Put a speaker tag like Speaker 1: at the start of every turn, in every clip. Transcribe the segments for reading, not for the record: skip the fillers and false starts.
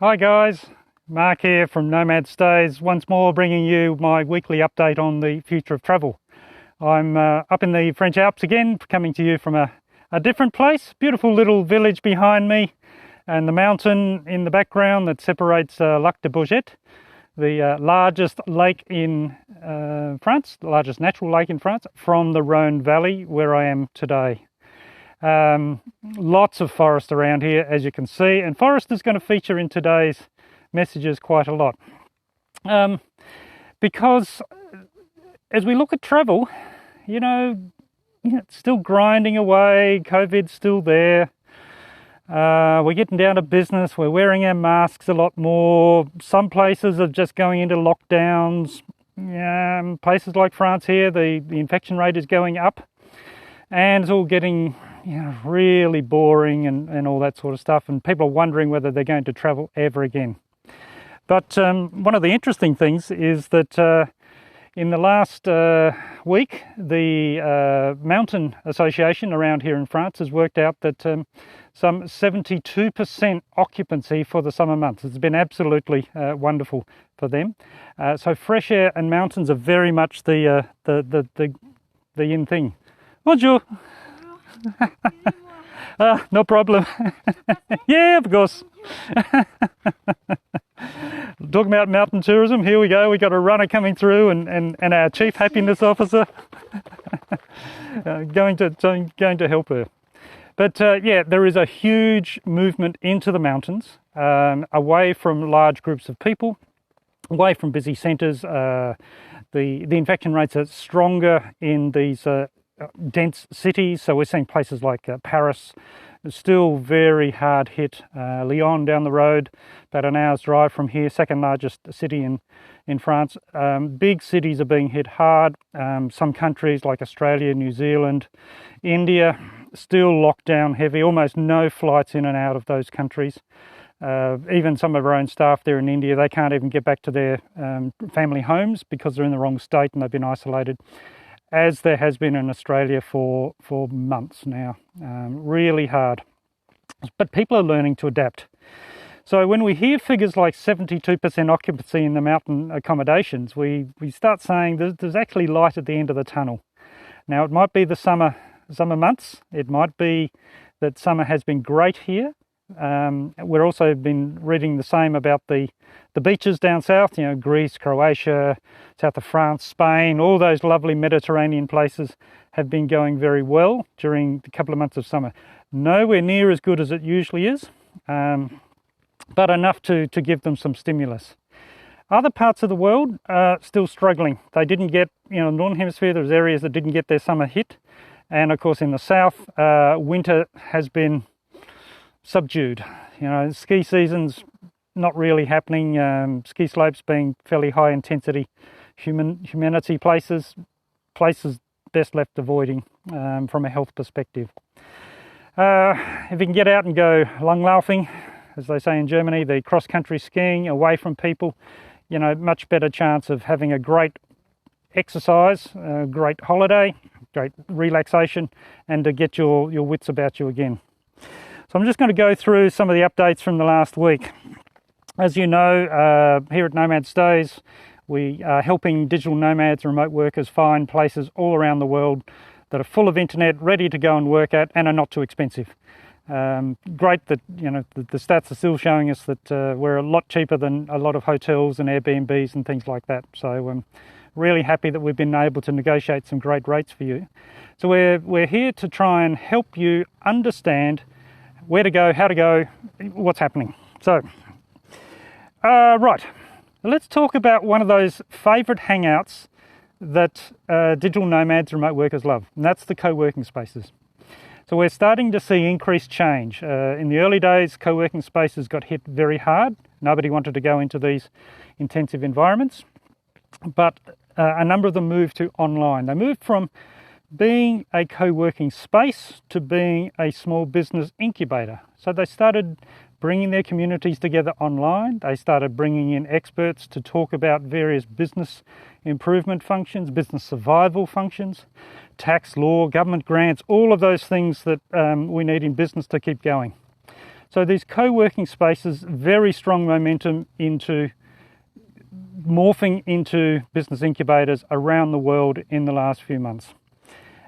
Speaker 1: Hi guys, Mark here from Nomad Stays, once more bringing you my weekly update on the future of travel. I'm up in the French Alps again, coming to you from a different place. Beautiful little village behind me and the mountain in the background that separates Lac de Bourget, the largest lake in France, the largest natural lake in France, from the Rhone Valley where I am today. Lots of forest around here, as you can see, and forest is going to feature in today's messages quite a lot, because as we look at travel, it's still grinding away. COVID's still there. We're getting down to business. We're wearing our masks a lot more. Some places are just going into lockdowns. Places like France here, the infection rate is going up, and it's all getting really boring and all that sort of stuff, and people are wondering whether they're going to travel ever again. But one of the interesting things is that in the last week, the Mountain Association around here in France has worked out that some 72% occupancy for the summer months. It's been absolutely wonderful for them. So fresh air and mountains are very much the in thing. Bonjour. No problem. Yeah, of course. Talking about mountain tourism, here we go. We got a runner coming through and our chief happiness officer going to help her. But there is a huge movement into the mountains, away from large groups of people, away from busy centres. The infection rates are stronger in these dense cities, so we're seeing places like Paris still very hard hit. Lyon down the road, about an hour's drive from here, second largest city in France. Big cities are being hit hard. Some countries like Australia, New Zealand, India still locked down heavy, almost no flights in and out of those countries. Even some of our own staff there in India, they can't even get back to their family homes because they're in the wrong state and they've been isolated, as there has been in Australia for months now. Really hard. But people are learning to adapt. So when we hear figures like 72% occupancy in the mountain accommodations, we start saying there's actually light at the end of the tunnel. Now, it might be the summer months. It might be that summer has been great here. We're also been reading the same about the beaches down south, Greece, Croatia, south of France, Spain, all those lovely Mediterranean places have been going very well during the couple of months of summer. Nowhere near as good as it usually is, but enough to give them some stimulus. Other parts of the world are still struggling. They didn't get, the Northern Hemisphere, there's areas that didn't get their summer hit. And of course in the south, winter has been subdued. Ski season's not really happening. Ski slopes being fairly high intensity humanity places best left avoiding from a health perspective. If you can get out and go langlaufen, as they say in Germany, the cross-country skiing away from people, much better chance of having a great exercise, a great holiday, great relaxation, and to get your wits about you again. So I'm just going to go through some of the updates from the last week. As you know, here at Nomad Stays, we are helping digital nomads and remote workers find places all around the world that are full of internet, ready to go and work at, and are not too expensive. Great that the stats are still showing us that we're a lot cheaper than a lot of hotels and Airbnbs and things like that. So I'm really happy that we've been able to negotiate some great rates for you. So we're here to try and help you understand where to go, how to go, what's happening. So, right, let's talk about one of those favourite hangouts that digital nomads, remote workers love, and that's the co-working spaces. So we're starting to see increased change. In the early days, co-working spaces got hit very hard. Nobody wanted to go into these intensive environments, but a number of them moved to online. They moved from being a co-working space to being a small business incubator. So they started bringing their communities together online. They started bringing in experts to talk about various business improvement functions, business survival functions, tax law, government grants, all of those things that we need in business to keep going. So these co-working spaces, very strong momentum into morphing into business incubators around the world in the last few months.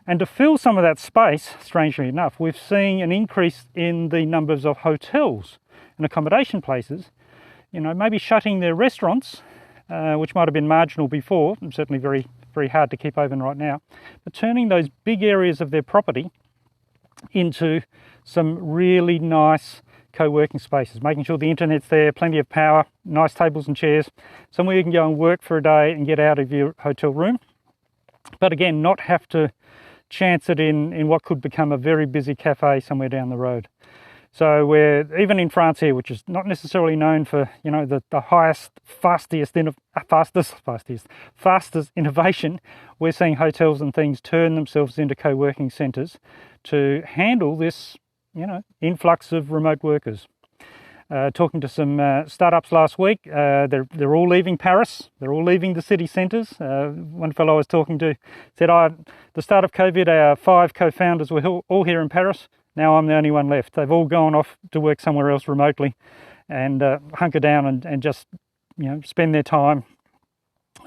Speaker 1: And to fill some of that space, strangely enough, we've seen an increase in the numbers of hotels and accommodation places, maybe shutting their restaurants, which might have been marginal before, and certainly very, very hard to keep open right now, but turning those big areas of their property into some really nice co-working spaces, making sure the internet's there, plenty of power, nice tables and chairs, somewhere you can go and work for a day and get out of your hotel room. But again, not have to chance it in what could become a very busy cafe somewhere down the road. So we're, even in France here, which is not necessarily known for, the highest, fastest innovation, we're seeing hotels and things turn themselves into co-working centres to handle this, influx of remote workers. Talking to some startups last week, they're all leaving Paris. They're all leaving the city centres. One fellow I was talking to said, at the start of COVID, our 5 co-founders were all here in Paris. Now I'm the only one left. They've all gone off to work somewhere else remotely and hunker down and just, spend their time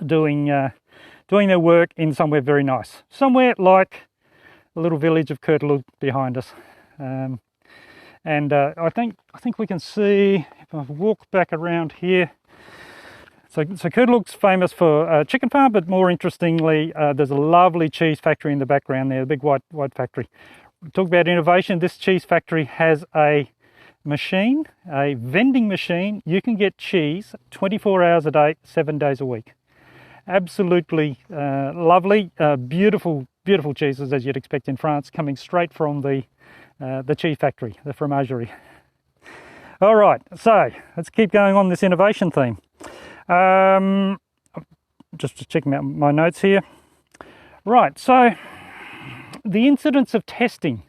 Speaker 1: doing their work in somewhere very nice. Somewhere like the little village of Courtalou behind us. I think we can see, if I walk back around here, so Courtalou's famous for a chicken farm, but more interestingly, there's a lovely cheese factory in the background there, the big white factory. Talk about innovation. This cheese factory has a machine, a vending machine. You can get cheese 24 hours a day, 7 days a week. Absolutely lovely, beautiful cheeses, as you'd expect in France, coming straight from the cheese factory, the fromagerie. All right, so let's keep going on this innovation theme. Just checking out my notes here. Right, so the incidence of testing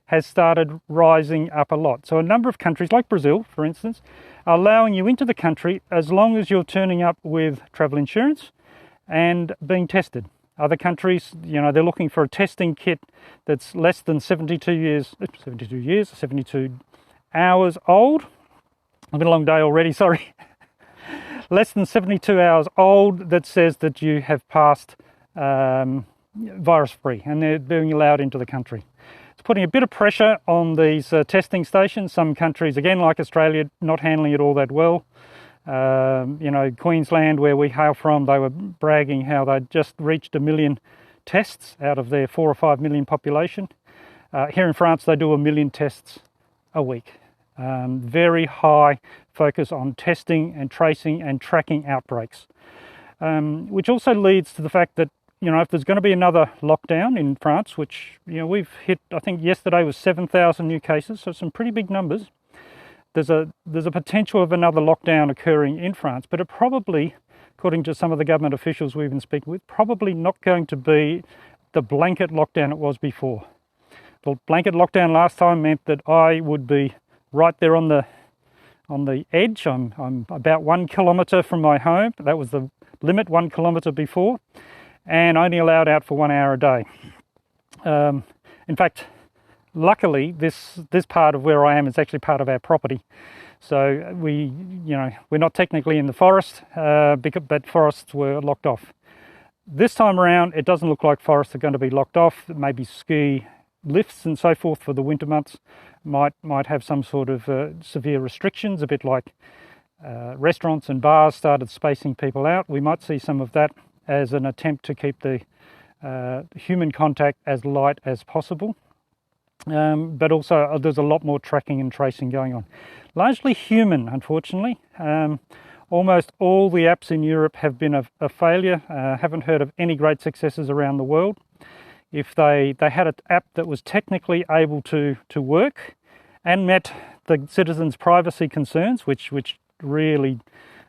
Speaker 1: has started rising up a lot. So a number of countries, like Brazil, for instance, are allowing you into the country as long as you're turning up with travel insurance and being tested. Other countries, they're looking for a testing kit that's less than 72 hours old. I've been a long day already, sorry. Less than 72 hours old that says that you have passed virus-free and they're being allowed into the country. It's putting a bit of pressure on these testing stations. Some countries, again, like Australia, not handling it all that well. Queensland, where we hail from, they were bragging how they'd just reached 1 million tests out of their 4 or 5 million population. Here in France, they do 1 million tests a week. Very high focus on testing and tracing and tracking outbreaks, which also leads to the fact that, if there's going to be another lockdown in France, which, we've hit, I think yesterday was 7,000 new cases, so some pretty big numbers. There's a potential of another lockdown occurring in France, but it probably, according to some of the government officials we've been speaking with, probably not going to be the blanket lockdown it was before. The blanket lockdown last time meant that I would be right there on the edge. I'm about 1 kilometre from my home. That was the limit, 1 kilometre before, and only allowed out for 1 hour a day. In fact, luckily, this part of where I am is actually part of our property. So we're not technically in the forest, but forests were locked off. This time around, it doesn't look like forests are going to be locked off. Maybe ski lifts and so forth for the winter months might have some sort of severe restrictions, a bit like restaurants and bars started spacing people out. We might see some of that as an attempt to keep the human contact as light as possible. But also there's a lot more tracking and tracing going on. Largely human, unfortunately. Almost all the apps in Europe have been a failure. Haven't heard of any great successes around the world. If they had an app that was technically able to work and met the citizens' privacy concerns, which really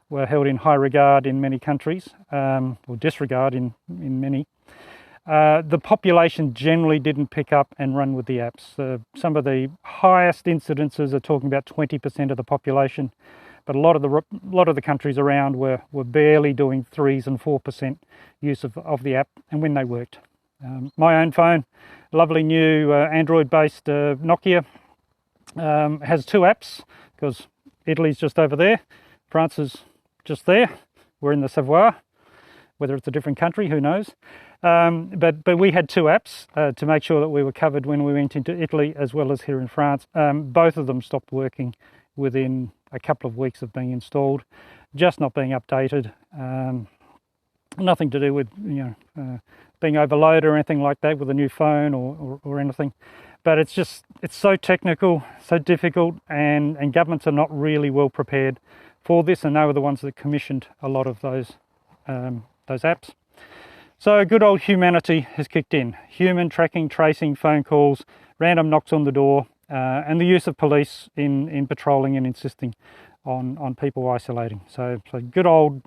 Speaker 1: were held in high regard in many countries, or disregard in many, the population generally didn't pick up and run with the apps. Some of the highest incidences are talking about 20% of the population, but a lot of the countries around were barely doing 3% and 4% use of the app, and when they worked. My own phone, lovely new Android-based Nokia, has 2 apps, because Italy's just over there, France is just there, we're in the Savoie. Whether it's a different country, who knows? But we had 2 apps to make sure that we were covered when we went into Italy as well as here in France. Both of them stopped working within a couple of weeks of being installed, just not being updated. Nothing to do with being overloaded or anything like that with a new phone or anything. But it's so technical, so difficult, and governments are not really well prepared for this, and they were the ones that commissioned a lot of those apps. So good old humanity has kicked in. Human tracking, tracing, phone calls, random knocks on the door, and the use of police in patrolling and insisting on people isolating. So good old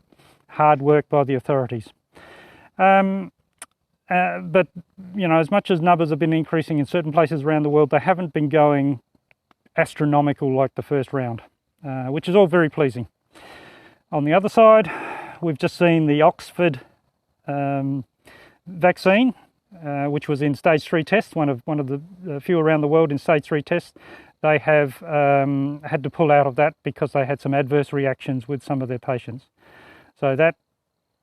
Speaker 1: hard work by the authorities. But as much as numbers have been increasing in certain places around the world, they haven't been going astronomical like the first round, which is all very pleasing. On the other side, we've just seen the Oxford vaccine, which was in stage 3 tests, one of the few around the world in stage 3 tests. They have had to pull out of that because they had some adverse reactions with some of their patients. So that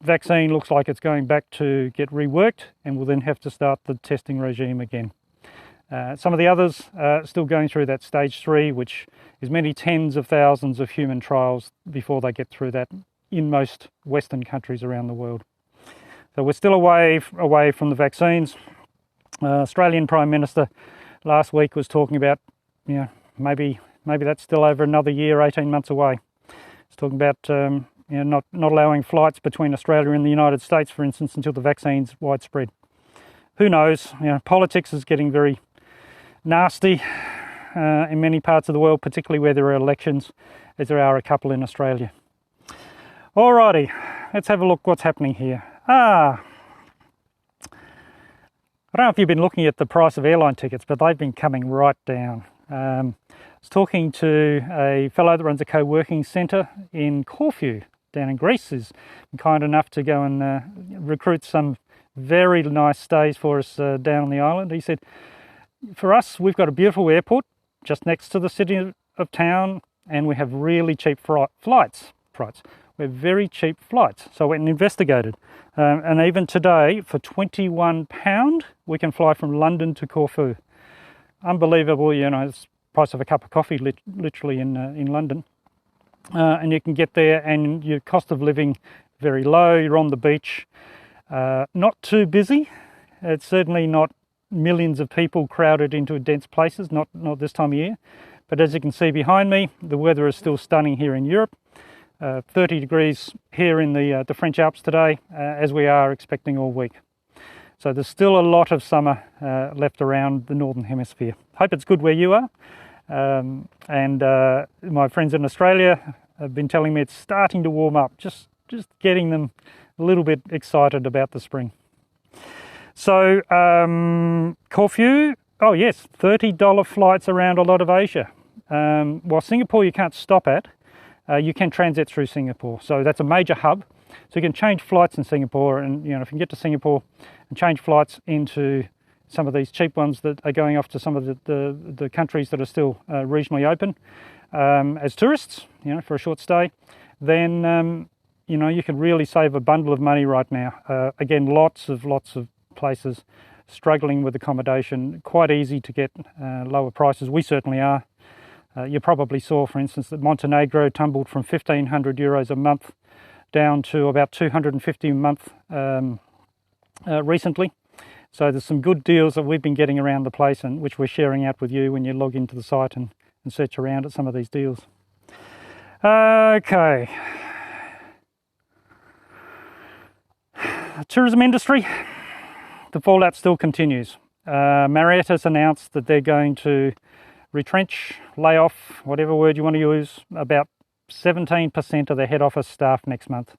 Speaker 1: vaccine looks like it's going back to get reworked, and we'll then have to start the testing regime again. Some of the others are still going through that stage 3, which is many tens of thousands of human trials before they get through that in most Western countries around the world. So we're still away from the vaccines. Australian Prime Minister last week was talking about, maybe that's still over another year, 18 months away. He's talking about not allowing flights between Australia and the United States, for instance, until the vaccine's widespread. Who knows? Politics is getting very nasty in many parts of the world, particularly where there are elections, as there are a couple in Australia. Alrighty, let's have a look what's happening here. I don't know if you've been looking at the price of airline tickets, but they've been coming right down. I was talking to a fellow that runs a co-working centre in Corfu down in Greece. He's been kind enough to go and recruit some very nice stays for us down on the island. He said, for us, we've got a beautiful airport just next to the city of town, and we have really cheap flights. We have very cheap flights. So I went and investigated. And even today, for £21, we can fly from London to Corfu. Unbelievable, it's the price of a cup of coffee literally in London. And you can get there, and your cost of living very low. You're on the beach. Not too busy. It's certainly not millions of people crowded into dense places, not this time of year. But as you can see behind me, the weather is still stunning here in Europe. 30 degrees here in the French Alps today, as we are expecting all week. So there's still a lot of summer left around the Northern Hemisphere. Hope it's good where you are. And my friends in Australia have been telling me it's starting to warm up, just getting them a little bit excited about the spring. So Corfu, oh yes, $30 flights around a lot of Asia. While Singapore you can't stop at, you can transit through Singapore. So that's a major hub. So you can change flights in Singapore, and if you can get to Singapore and change flights into some of these cheap ones that are going off to some of the countries that are still regionally open as tourists, for a short stay, then you can really save a bundle of money right now. Again, lots of places struggling with accommodation. Quite easy to get lower prices. We certainly are. You probably saw, for instance, that Montenegro tumbled from €1,500 a month down to about $250 a month recently. So there's some good deals that we've been getting around the place, and which we're sharing out with you when you log into the site and search around at some of these deals. Okay. Tourism industry, the fallout still continues. Marriott has announced that they're going to retrench, lay off, whatever word you want to use, about 17% of their head office staff next month.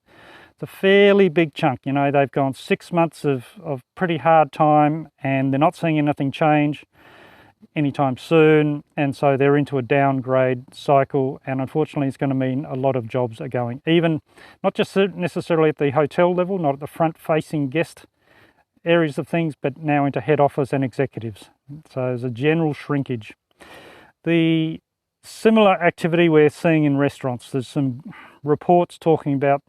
Speaker 1: It's a fairly big chunk. They've gone 6 months of pretty hard time, and they're not seeing anything change anytime soon, and so they're into a downgrade cycle, and unfortunately it's going to mean a lot of jobs are going, even not just necessarily at the hotel level, not at the front facing guest areas of things, but now into head office and executives. So there's a general shrinkage. The similar activity we're seeing in restaurants. There's some reports talking about,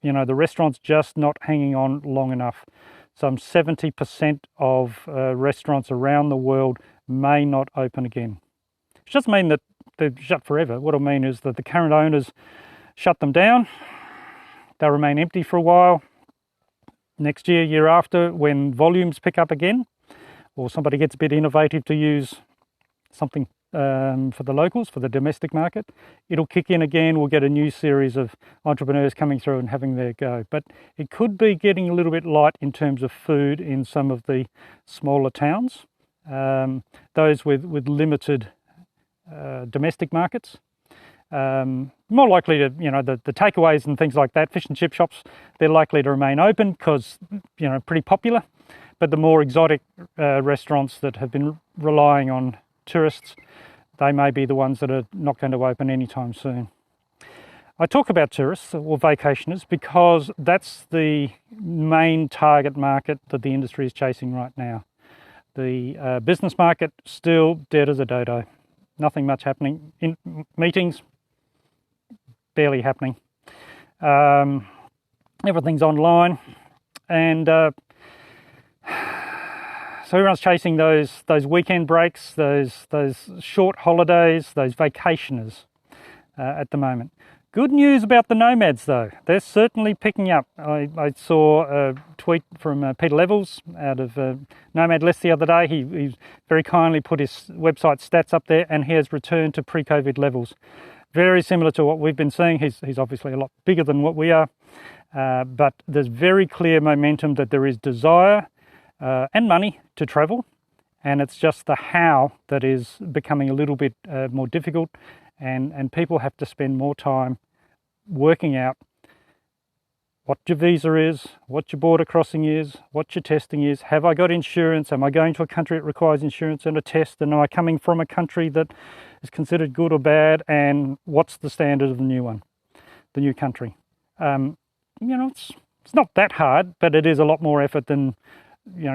Speaker 1: the restaurants just not hanging on long enough. Some 70% of restaurants around the world may not open again. It doesn't mean that they're shut forever. What I mean is that the current owners shut them down. They'll remain empty for a while. Next year, year after, when volumes pick up again, or somebody gets a bit innovative to use something for the locals, for the domestic market, it'll kick in again. We'll get a new series of entrepreneurs coming through and having their go. But it could be getting a little bit light in terms of food in some of the smaller towns, those with limited domestic markets. More likely to, the takeaways and things like that, fish and chip shops, they're likely to remain open because, pretty popular. But the more exotic restaurants that have been relying on tourists, they may be the ones that are not going to open anytime soon. I talk about tourists or vacationers because that's the main target market that the industry is chasing right now. The business market still dead as a dodo. Nothing much happening. In meetings, barely happening. Everything's online, and so everyone's chasing those weekend breaks, those short holidays, those vacationers at the moment. Good news about the nomads though, they're certainly picking up. I saw a tweet from Peter Levels out of Nomad List the other day. He very kindly put his website stats up there, and he has returned to pre-COVID levels. Very similar to what we've been seeing. He's obviously a lot bigger than what we are, but there's very clear momentum that there is desire and money to travel, and it's just the how that is becoming a little bit more difficult, and people have to spend more time working out what your visa is, what your border crossing is, what your testing is. Have I got insurance? Am I going to a country that requires insurance and a test? And am I coming from a country that is considered good or bad? And what's the standard of the new one, the new country? It's not that hard, but it is a lot more effort than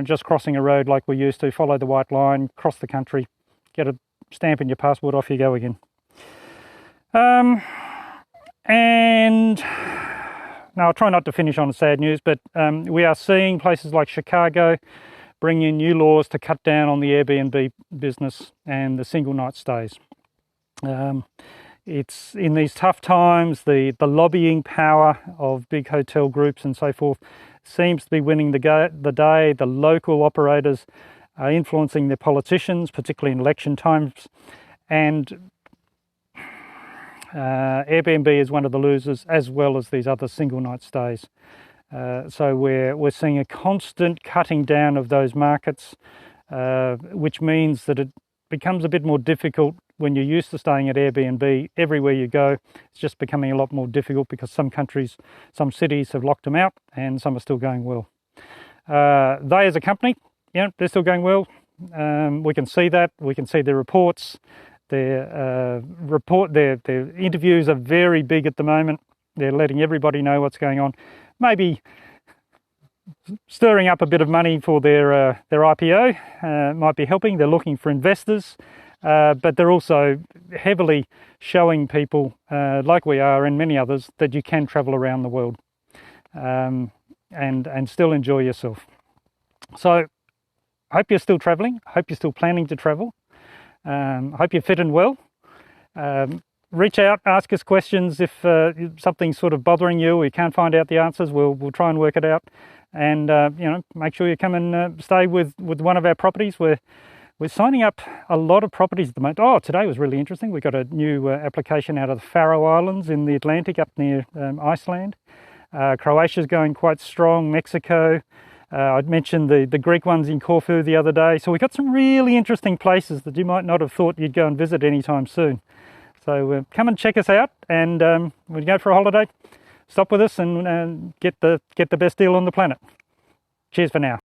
Speaker 1: just crossing a road like we used to. Follow the white line, cross the country, get a stamp in your passport, off you go again. And now I'll try not to finish on sad news, but we are seeing places like Chicago bring in new laws to cut down on the Airbnb business and the single night stays. It's in these tough times, the lobbying power of big hotel groups and so forth seems to be winning the day. The local operators are influencing their politicians, particularly in election times, and Airbnb is one of the losers, as well as these other single night stays. So we're seeing a constant cutting down of those markets, which means that it becomes a bit more difficult when you're used to staying at Airbnb. Everywhere you go, it's just becoming a lot more difficult because some countries, some cities have locked them out, and some are still going well. They as a company, they're still going well. We can see that. We can see their reports. Their interviews are very big at the moment. They're letting everybody know what's going on. Maybe stirring up a bit of money for their IPO might be helping. They're looking for investors, but they're also heavily showing people, like we are and many others, that you can travel around the world and still enjoy yourself. So I hope you're still traveling. I hope you're still planning to travel. I hope you're fit and well. Reach out, ask us questions if something's sort of bothering you or you can't find out the answers. We'll try and work it out, and make sure you come and stay with one of our properties. We're signing up a lot of properties at the moment. Oh, today was really interesting. We got a new application out of the Faroe Islands in the Atlantic up near Iceland. Croatia's going quite strong. Mexico. I'd mentioned the Greek ones in Corfu the other day. So we've got some really interesting places that you might not have thought you'd go and visit anytime soon. So come and check us out, and when you go for a holiday, stop with us and get the best deal on the planet. Cheers for now.